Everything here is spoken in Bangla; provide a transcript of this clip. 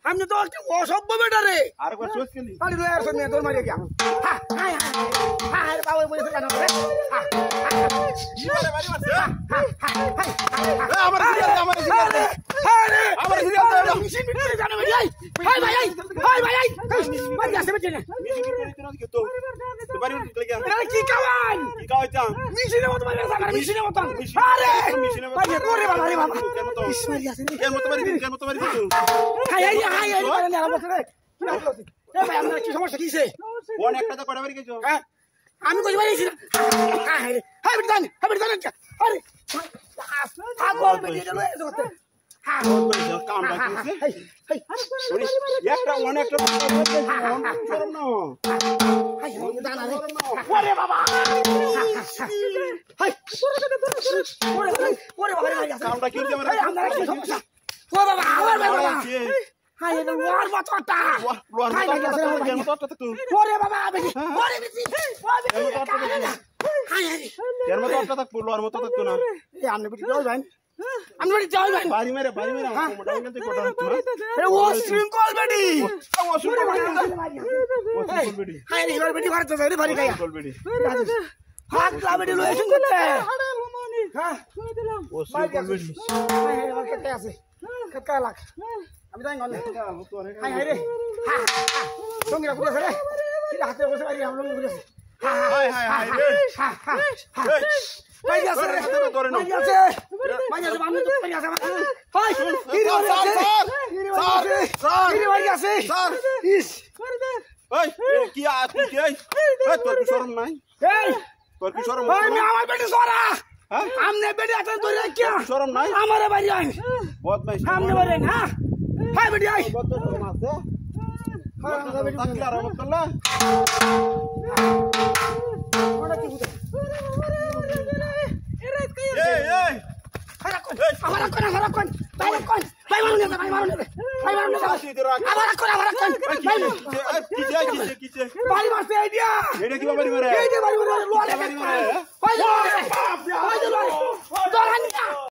हमने तो অসভ্য বেটা রে আর একবার সোচ খেলি আরে লয়ার সঙ্গে তোর মারিয়ে গিয়া হাই হাই বাবা বলে কেন রে মারি মারছে আমার সিরিয়াল মিশন মিটে জানে ভাই ভাই ভাই ভাই আসে বেচে না মিশন তো বাড়ি উঠে গিয়া আরে কি কাওয়ান মিশনের মত মারি সারা মিশনের মত আরে মিশনের মত ওরে বাবা রে বাবা ইসমাইল আসে কেন মত মারি তো হাই মানে না বসে রে এ ভাই আমরা কি সমস্যা কিছে কোন একটা তো পড়া মারি গেছো হ্যাঁ আমি কই মারিছি হাই বিদান আরে আগল বেরিয়ে গেল এই জগতে হ্যাঁ কাম বাকিছে একটা অনেকটা শরম না হাই দানা রে ওরে বাবা হাই ওরে বাবা কামটা কি আমরা কি সমস্যা ও বাবা হাই এটা লোয়ার মতটা হাই কেন মতটা তো ওরে বাবা বেশি ওরে বেশি হাই কেন মতটা তো লোয়ার মতটা তো না এই আমনে বিটি যাও ভাই আমনে বিটি যাও ভাই বাড়ি মেরে মোটা গেলতে কোটা আরে ও শৃঙ্খল বেটি ও শৃঙ্খল বেটি হাই রে এবার বেটি ঘরে যাই রে ভারী গায়া শৃঙ্খল বেটি হাত লা বেটি লয়েছেন করতে হ্যাঁ ও শৃঙ্খল বেটি হাই এবার কেটে আছে কত লাখ আমি যাই গলে হাই রে সঙ্গীরা বলেছে রে কি হাতে বসে আই আমরা বলেছে হাই রে ভাই যাচ্ছে রে ধরে নাও ভাই যাচ্ছে আমি তো পারি আছে হাই কি রে স্যার ভাই যাচ্ছে স্যার ইস এই কি তুই কি এই তোর কি শরম নাই এই তোর কি শরম আমি আমার বেটি সরা আমনে বেটি আছে ধরে কি শরম নাই আমারে বাড়ি আই বদমাইশ সামনে বাড়ি না হাই বেটি আই কত শরম আছে হাই বেটি তাকিলা রহমতুল্লাহ ওটা কি বুঝে এই হারা কোন ভাই মারুন কিছে বাড়ি মারছে এই দিয়া এটা কি বাড়ি মারে এই যে বাড়ি মারে লোয়ারে বাড়ি মারে